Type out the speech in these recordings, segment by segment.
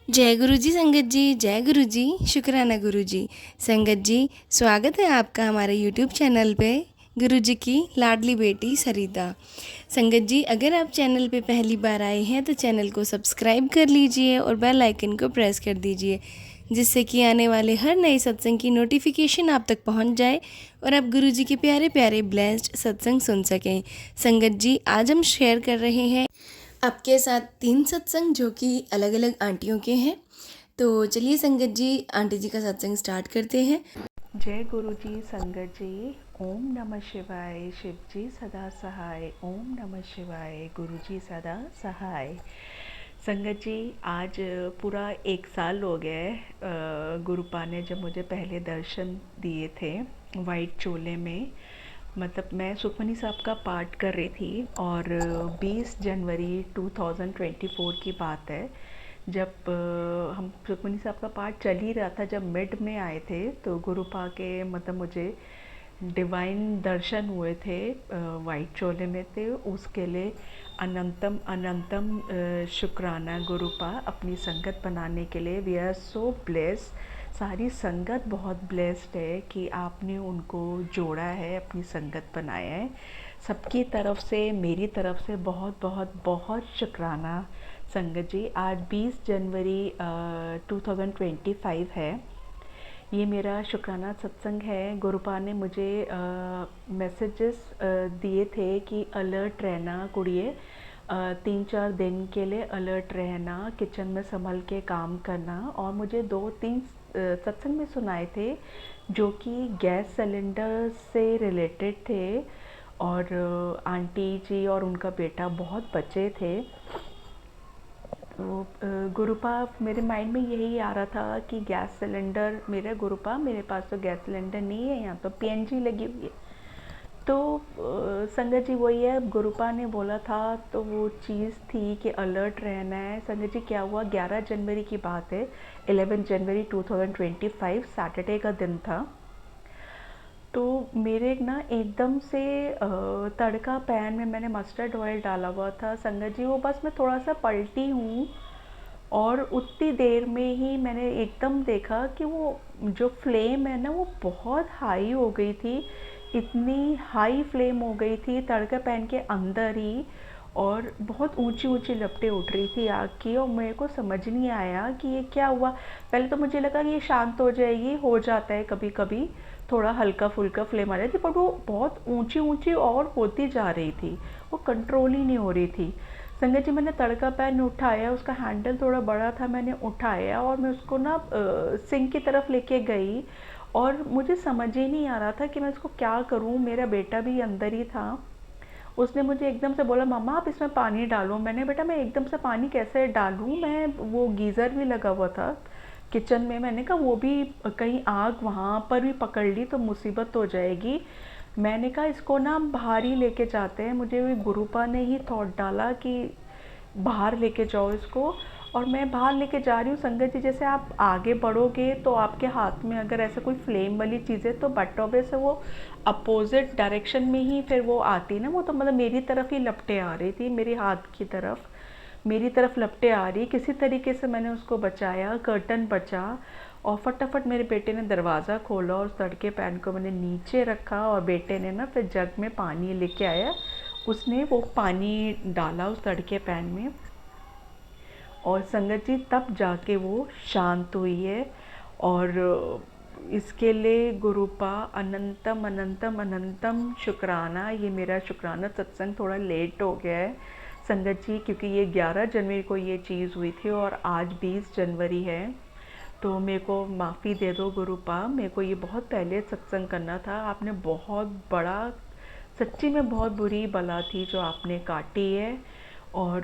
जय गुरु जी संगत जी, जय गुरु जी, शुक्राना गुरु जी। संगत जी, स्वागत है आपका हमारे यूट्यूब चैनल पे। गुरु जी की लाडली बेटी सरिता। संगत जी, अगर आप चैनल पे पहली बार आए हैं तो चैनल को सब्सक्राइब कर लीजिए और बेल आइकन को प्रेस कर दीजिए, जिससे कि आने वाले हर नए सत्संग की नोटिफिकेशन आप तक पहुंच जाए और आप गुरु जी के प्यारे प्यारे ब्लेस्ड सत्संग सुन सकें। संगत जी, आज हम शेयर कर रहे हैं आपके साथ 3 सत्संग जो कि अलग अलग आंटियों के हैं। तो चलिए संगत जी, आंटी जी का सत्संग स्टार्ट करते हैं। जय गुरु जी संगत जी। ओम नमः शिवाय। शिव जी सदा सहाय। ओम नमः शिवाय। गुरु जी सदा सहाय। संगत जी, आज पूरा 1 साल हो गया है गुरुपा ने जब मुझे पहले दर्शन दिए थे वाइट चोले में। मतलब मैं सुखमनी साहब का पाठ कर रही थी और 20 जनवरी 2024 की बात है, जब हम सुखमनी साहब का पाठ चल ही रहा था, जब मिड में आए थे तो गुरुपा के मतलब मुझे डिवाइन दर्शन हुए थे, वाइट चोले में थे। उसके लिए अनंतम अनंतम शुक्राना गुरुपा, अपनी संगत बनाने के लिए। वी आर सो ब्लेस, सारी संगत बहुत ब्लेस्ड है कि आपने उनको जोड़ा है, अपनी संगत बनाया है। सबकी तरफ से, मेरी तरफ से बहुत बहुत बहुत शुक्राना संगत जी। आज 20 जनवरी 2025 है। ये मेरा शुक्राना सत्संग है। गुरुपा ने मुझे मैसेजेस दिए थे कि अलर्ट रहना कुड़िए, 3-4 दिन के लिए अलर्ट रहना, किचन में संभल के काम करना। और मुझे 2-3 सत्संग में सुनाए थे जो कि गैस सिलेंडर से रिलेटेड थे, और आंटी जी और उनका बेटा बहुत बचे थे। तो गुरुपा, मेरे माइंड में यही आ रहा था कि गैस सिलेंडर मेरे, गुरुपा मेरे पास तो गैस सिलेंडर नहीं है, यहाँ तो पीएनजी लगी हुई है। तो संगत जी वही है, गुरुपा ने बोला था तो वो चीज़ थी कि अलर्ट रहना है। संगत जी क्या हुआ, 11 जनवरी की बात है, 11 जनवरी 2025 सैटरडे का दिन था। तो मेरे ना एकदम से तड़का पैन में मैंने मस्टर्ड ऑयल डाला हुआ था संगत जी, वो बस मैं थोड़ा सा पलटी हूँ और उतनी देर में ही मैंने एकदम देखा कि वो जो फ्लेम है ना वो बहुत हाई हो गई थी। इतनी हाई फ्लेम हो गई थी तड़का पैन के अंदर ही, और बहुत ऊंची ऊंची लपटें उठ रही थी आग की, और मेरे को समझ नहीं आया कि ये क्या हुआ। पहले तो मुझे लगा कि ये शांत हो जाएगी, हो जाता है कभी कभी, थोड़ा हल्का फुल्का फ्लेम आ रही थी, पर वो बहुत ऊंची ऊंची और होती जा रही थी, वो कंट्रोल ही नहीं हो रही थी। संगत जी, मैंने तड़का पैन उठाया, उसका हैंडल थोड़ा बड़ा था, मैंने उठाया और मैं उसको ना सिंक की तरफ लेके गई, और मुझे समझ ही नहीं आ रहा था कि मैं इसको क्या करूं। मेरा बेटा भी अंदर ही था, उसने मुझे एकदम से बोला, मम्मा आप इसमें पानी डालो। मैंने, बेटा मैं एकदम से पानी कैसे डालूं, मैं, वो गीज़र भी लगा हुआ था किचन में, मैंने कहा वो भी कहीं आग वहाँ पर भी पकड़ ली तो मुसीबत हो जाएगी। मैंने कहा इसको ना हम बाहर ही लेके जाते हैं। मुझे भी गुरुपा ने ही थॉट डाला कि बाहर लेके जाओ इसको, और मैं बाहर लेके जा रही हूँ। संगत जी, जैसे आप आगे बढ़ोगे तो आपके हाथ में अगर ऐसा कोई फ्लेम वाली चीज़ है तो बट ऑब्वियस से वो अपोजिट डायरेक्शन में ही फिर वो आती ना, वो तो मतलब मेरी तरफ ही लपटें आ रही थी, मेरे हाथ की तरफ, मेरी तरफ लपटें आ रही। किसी तरीके से मैंने उसको बचाया, कर्टन बचा, और फटाफट मेरे बेटे ने दरवाज़ा खोला और उस तड़के पैन को मैंने नीचे रखा, और बेटे ने ना फिर जग में पानी लेके आया, उसने वो पानी डाला उस तड़के पैन में, और संगत जी तब जाके वो शांत हुई है। और इसके लिए गुरुपा अनंतम अनंतम अनंतम शुक्राना। ये मेरा शुक्राना सत्संग थोड़ा लेट हो गया है संगत जी, क्योंकि ये 11 जनवरी को ये चीज़ हुई थी और आज 20 जनवरी है। तो मेरे को माफ़ी दे दो गुरुपा, मेरे को ये बहुत पहले सत्संग करना था। आपने बहुत बड़ा, सच्ची में बहुत बुरी बला थी जो आपने काटी है, और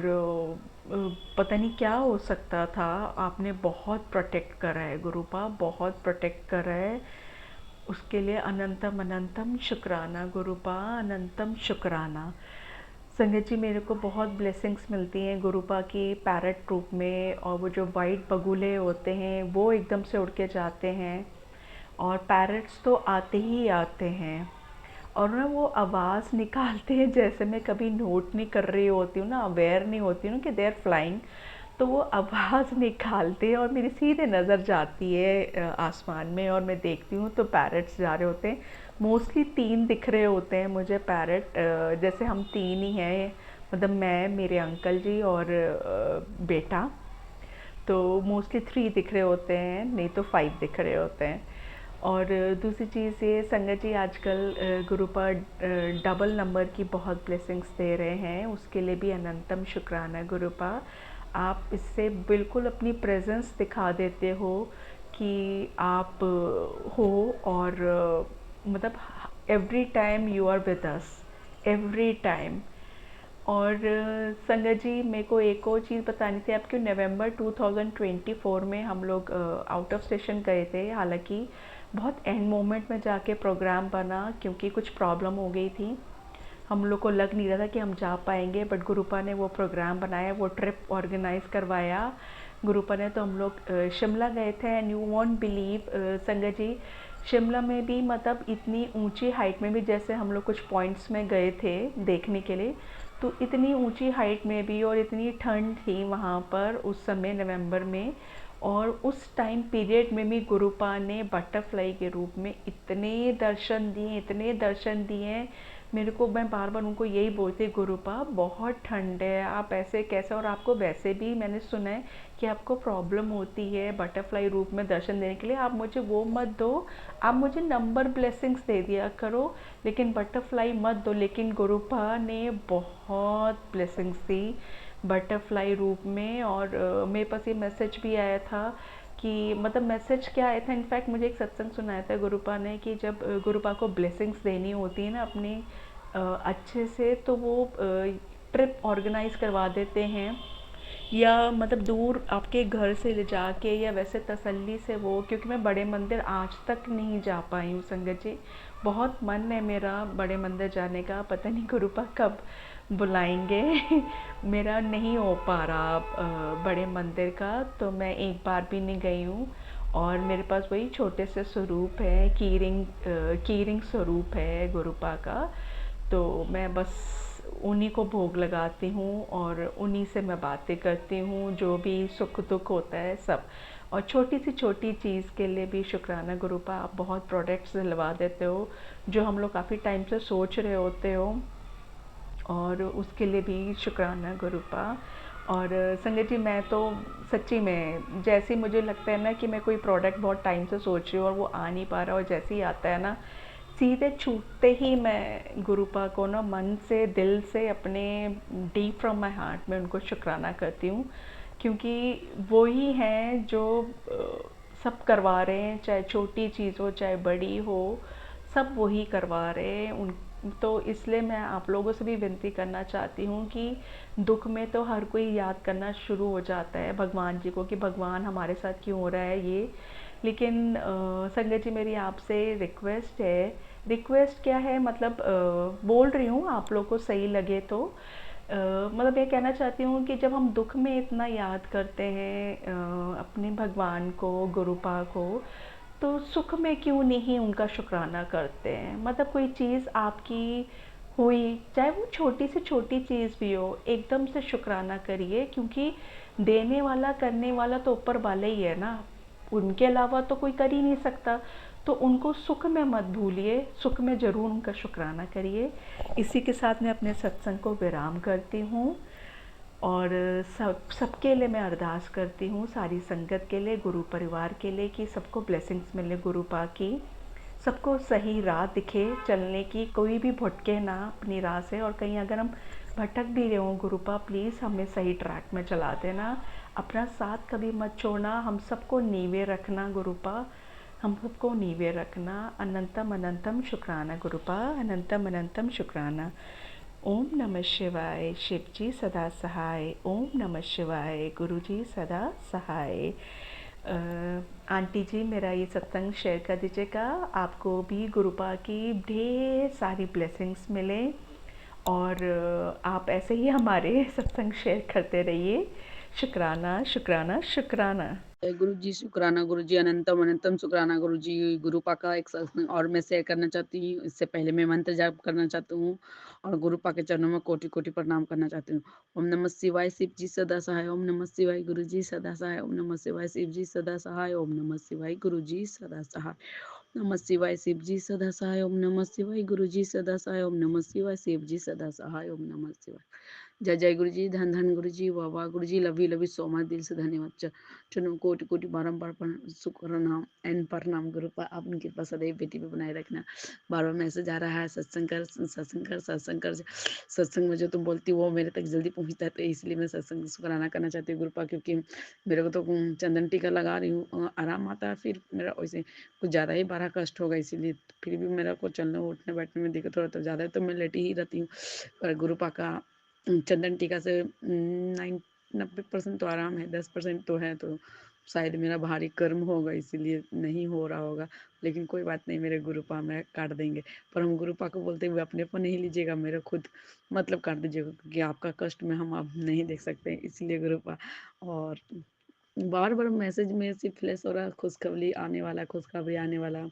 पता नहीं क्या हो सकता था। आपने बहुत प्रोटेक्ट करा है गुरुपा, बहुत प्रोटेक्ट करा है, उसके लिए अनंतम अनंतम शुक्राना गुरुपा, अनंतम शुक्राना। संगत जी, मेरे को बहुत ब्लेसिंग्स मिलती हैं गुरुपा की पैरट रूप में, और वो जो वाइट बगुले होते हैं वो एकदम से उड़ के जाते हैं, और पैरट्स तो आते ही आते हैं, और ना वो आवाज़ निकालते हैं जैसे मैं कभी नोट नहीं कर रही होती हूँ ना, अवेयर नहीं होती हूँ ना कि दे आर फ्लाइंग। तो वो आवाज़ निकालते हैं और मेरी सीधे नज़र जाती है आसमान में, और मैं देखती हूँ तो पैरट्स जा रहे होते हैं। मोस्टली 3 दिख रहे होते हैं मुझे पैरट, जैसे हम 3 ही हैं, मतलब मैं, मेरे अंकल जी और बेटा। तो मोस्टली 3 दिख रहे होते हैं, नहीं तो 5 दिख रहे होते हैं। और दूसरी चीज़ ये, संगत जी आजकल गुरु पर डबल नंबर की बहुत ब्लेसिंग्स दे रहे हैं, उसके लिए भी अनंतम शुक्राना गुरुपा। आप इससे बिल्कुल अपनी प्रेजेंस दिखा देते हो कि आप हो, और मतलब every time you are with us, every time. और संगत जी, मेरे को एक और चीज़ बतानी थी आपको। नवंबर 2024 में हम लोग आउट ऑफ स्टेशन गए थे, हालांकि बहुत एंड मोमेंट में जाके प्रोग्राम बना, क्योंकि कुछ प्रॉब्लम हो गई थी। हम लोग को लग नहीं रहा था कि हम जा पाएंगे, बट गुरुपा ने वो प्रोग्राम बनाया, वो ट्रिप ऑर्गेनाइज करवाया गुरुपा ने। तो हम लोग शिमला गए थे, एंड यू वॉन्ट बिलीव संगत जी, शिमला में भी मतलब इतनी ऊंची हाइट में भी, जैसे हम लोग कुछ पॉइंट्स में गए थे देखने के लिए, तो इतनी ऊंची हाइट में भी और इतनी ठंड थी वहाँ पर उस समय नवंबर में, और उस टाइम पीरियड में भी गुरुपा ने बटरफ्लाई के रूप में इतने दर्शन दिए, इतने दर्शन दिए मेरे को। मैं बार बार उनको यही बोलती, गुरुपा बहुत ठंड है, आप ऐसे कैसे, और आपको वैसे भी मैंने सुना है कि आपको प्रॉब्लम होती है बटरफ्लाई रूप में दर्शन देने के लिए, आप मुझे वो मत दो, आप मुझे नंबर ब्लेसिंग्स दे दिया करो, लेकिन बटरफ्लाई मत दो। लेकिन गुरुपा ने बहुत ब्लेसिंग्स दी बटरफ्लाई रूप में। और मेरे पास ये मैसेज भी आया था कि, मतलब मैसेज क्या आया था, इनफैक्ट मुझे एक सत्संग सुनाया था गुरुपा ने, कि जब गुरुपा को ब्लेसिंग्स देनी होती है ना अपने अच्छे से, तो वो ट्रिप ऑर्गेनाइज करवा देते हैं, या मतलब दूर आपके घर से ले जाके, या वैसे तसल्ली से वो, क्योंकि मैं बड़े मंदिर आज तक नहीं जा पाई हूँ संगत जी। बहुत मन है मेरा बड़े मंदिर जाने का, पता नहीं गुरुपा कब बुलाएंगे मेरा नहीं हो पा रहा बड़े मंदिर का, तो मैं एक बार भी नहीं गई हूँ। और मेरे पास वही छोटे से स्वरूप है, कीरिंग स्वरूप है गुरुपा का, तो मैं बस उन्हीं को भोग लगाती हूँ और उन्हीं से मैं बातें करती हूँ, जो भी सुख दुख होता है सब। और छोटी सी छोटी चीज़ के लिए भी शुक्राना गुरुपा, आप बहुत प्रोडक्ट्स दिलवा देते हो जो हम लोग काफ़ी टाइम से सोच रहे होते हो, और उसके लिए भी शुक्राना गुरुपा। और संगत जी, मैं तो सच्ची में, जैसे मुझे लगता है ना कि मैं कोई प्रोडक्ट बहुत टाइम से सोच रही हूँ और वो आ नहीं पा रहा, और जैसे ही आता है ना, सीधे छूटते ही मैं गुरुपा को ना मन से, दिल से, अपने डीप फ्रॉम माय हार्ट में उनको शुक्राना करती हूँ, क्योंकि वो ही हैं जो सब करवा रहे हैं, चाहे छोटी चीज़ हो चाहे बड़ी हो, सब वही करवा रहे हैं उन। तो इसलिए मैं आप लोगों से भी विनती करना चाहती हूँ कि दुख में तो हर कोई याद करना शुरू हो जाता है भगवान जी को, कि भगवान हमारे साथ क्यों हो रहा है ये। लेकिन संगत जी, मेरी आपसे रिक्वेस्ट है, रिक्वेस्ट क्या है, मतलब बोल रही हूँ, आप लोग को सही लगे तो मतलब ये कहना चाहती हूँ कि जब हम दुख में इतना याद करते हैं अपने भगवान को, गुरुपा को, तो सुख में क्यों नहीं उनका शुक्राना करते हैं। मतलब कोई चीज़ आपकी हुई, चाहे वो छोटी से छोटी चीज़ भी हो, एकदम से शुक्राना करिए, क्योंकि देने वाला करने वाला तो ऊपर वाला ही है ना, उनके अलावा तो कोई कर ही नहीं सकता। तो उनको सुख में मत भूलिए, सुख में ज़रूर उनका शुक्राना करिए। इसी के साथ मैं अपने सत्संग को विराम करती हूँ, और सबके लिए मैं अरदास करती हूँ, सारी संगत के लिए, गुरु परिवार के लिए, कि सबको ब्लेसिंग्स मिले गुरुपा की, सबको सही राह दिखे चलने की, कोई भी भटके ना अपनी राह से। और कहीं अगर हम भटक भी रहे हों, गुरुपा प्लीज़ हमें सही ट्रैक में चला देना, अपना साथ कभी मत छोड़ना, हम सबको नीवे रखना गुरुपा, हम सबको नीवे रखना। अनंतम अनंतम शुक्राना गुरुपा, अनंतम अनंतम शुक्राना। ओम नमः शिवाय, शिव जी सदा सहाय। ओम नमः शिवाय, गुरु जी सदा सहाय। आंटी जी, मेरा ये सत्संग शेयर कर दीजिएगा, आपको भी गुरुपा की ढेर सारी ब्लेसिंग्स मिले, और आप ऐसे ही हमारे सत्संग शेयर करते रहिए। शुक्राना शुक्राना शुक्राना। गुरु जी शुक्राना गुरु जी अनंतम अनंतम शुक्राना गुरु जी। गुरुपा का एक सत्संग और मैं शेयर करना चाहती हूँ। इससे पहले मैं मंत्र जाप करना चाहती हूँ और गुरुपा के चरणों में कोटि कोटि प्रणाम करना चाहती हूँ। ओम नमः शिवाय शिव जी सदा सहाय। ओम नमः शिवाय गुरु जी सदा सहाय। ओम नमः शिवाय शिव जी सदा सहाय। ओम नमः शिवाय गुरु जी सदा सहाय। नमः शिवाय शिव जी सदा सहाय। ओम नमः शिवाय गुरु जी सदा सहाय। ओम नमः शिवाय शिव जी सदा सहाय। ओम नमः शिवाय। जय जय गुरु जी, धन धन गुरु जी, वाह वाह गुरु जी, लव यू सो मच, दिल से धन्यवाद। चलो कोटि कोटि बारंबार शुक्र नाम एन प्रणाम गुरु पर अपनी कृपा सदैव बेटी पे बनाए रखना। बार बार मैसेज आ रहा है सत्संग कर सत्संग कर सत्संग कर। सत्संग में जो तुम बोलती हो वो मेरे तक जल्दी पहुंचता है, तो इसलिए मैं सत्संग शुक्राना करना चाहती हूँ गुरुपा, क्योंकि मेरे को तो चंदन टीका लगा रही हूँ, आराम आता है, फिर मेरा वैसे कुछ ज़्यादा ही बड़ा कष्ट होगा, इसीलिए फिर भी मेरा को चलने उठने बैठने में दिक्कत हो रहा, तो ज़्यादा तो मैं लेटी ही रहती हूँ। पर गुरुपा का चंदन टीका से 90% तो आराम है, 10% तो है, तो शायद मेरा भारी कर्म होगा इसीलिए नहीं हो रहा होगा। लेकिन कोई बात नहीं, मेरे गुरुपा में काट देंगे। पर हम गुरुपा को बोलते हुए अपने पर नहीं लीजिएगा, मेरे खुद मतलब काट दीजिएगा, क्योंकि आपका कष्ट में हम अब नहीं देख सकते, इसलिए गुरुपा। और बार बार मैसेज में सिर्फ फ्लैश हो रहा, खुशखबरी आने वाला, खुशखबरी आने वाला।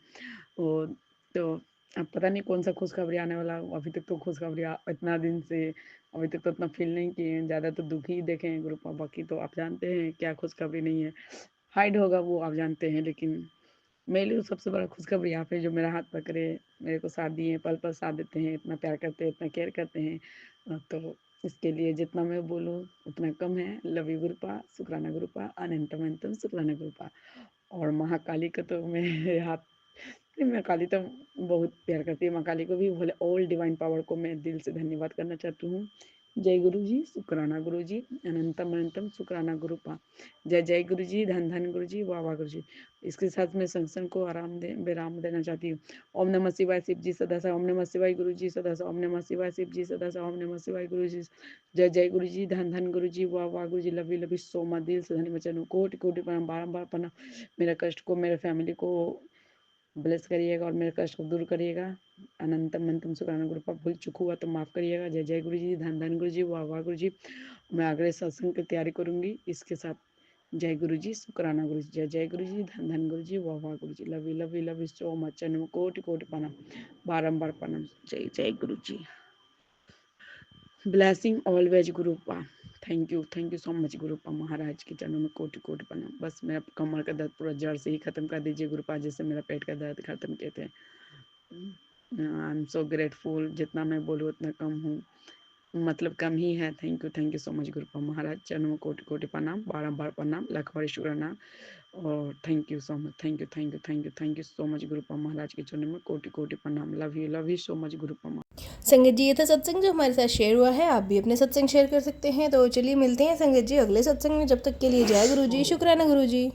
वो तो अब पता नहीं कौन सा खुशखबरी आने वाला। अभी तक तो खुशखबरी इतना दिन से अभी तक तो उतना फील नहीं किए हैं, ज़्यादा तो दुखी ही देखे हैं ग्रुप। बाकी तो आप जानते हैं क्या खुशखबरी नहीं है, हाइड होगा वो आप जानते हैं। लेकिन मेरे लिए सबसे बड़ा खुशखबरी आप है, जो मेरा हाथ पकड़े, मेरे को साथ दिए, पल पल साथ देते हैं, इतना प्यार करते हैं, इतना केयर करते हैं। तो इसके लिए जितना मैं बोलूँ उतना कम है। लव यू गुरुपा, शुक्राना गुरुपा, अनंतम अनंतम शुक्राना गुरुपा। और महाकाली का तो मेरे हाथ मैं काली तो बहुत प्यार करती है। माँ काली को भी बोले, ऑल डिवाइन पावर को मैं दिल से धन्यवाद करना चाहती हूँ। जय गुरु जी, शुक्राना गुरु जी, अनंतम अनंतम शुक्राना गुरुपा। जय जय गुरु जी, धन धन गुरु जी, वाह वाह गुरु जी। इसके साथ मैं संगसन को विराम देना चाहती हूँ। ओम नमः शिवाय शिव जी सदा सा। ओम नमः शिवाय गुरु जी सदा सा। ओम नमः शिवाय शिव जी सदा सा। ओम नमः शिवाय गुरु जी। जय जय गुरु जी, धन धन गुरु जी, वाह वाह गुरु जी, लव यू सो मच, दिल से धन्यवाद। चलो कोटि कोटि प्रणाम, बारंबार प्रणाम। मेरा कष्ट को, मेरे फैमिली को ब्लेस करिएगा और मेरे कष्ट को दूर करिएगा। अनंतम अनंतम शुक्राना गुरुपा। भूल चुक हुआ तो माफ़ करिएगा। जय जय गुरु जी, धन धन गुरु जी, वाह वाह गुरु जी। मैं अगले सत्संग की तैयारी करूंगी इसके साथ। जय गुरु जी, शुक्राना गुरु जी, जय जय गुरु जी, धन धन गुरु जी, वाह वाह गुरु जी, लव यू सो मच। कोटि कोटि प्रणाम, बारंबार प्रणाम। जय जय गुरु जी। Blessing always Gurupa. Thank you so much Gurupa महाराज के चरणों में कोटि कोटि प्रणाम। बस मेरा कमर का दर्द पूरा जड़ से ही खत्म कर दीजिए गुरुपा, जैसे मेरा पेट का दर्द खत्म किए थे। आई एम सो ग्रेटफुल, जितना मैं बोलूँ उतना कम हूँ, मतलब कम ही है। Thank you so much Gurupa महाराज, चरणों में कोटि कोटि प्रणाम, बारंबार प्रणाम, लाख बार शुक्राना। और thank you so much, thank you so much Gurupa महाराज के चरणों में कोटि कोटि प्रणाम। Love you so much Gurupa. संगत जी, ये था सत्संग जो हमारे साथ शेयर हुआ है। आप भी अपने सत्संग शेयर कर सकते हैं। तो चलिए मिलते हैं संगत जी अगले सत्संग में। जब तक के लिए जय गुरु जी, शुक्राना गुरु जी।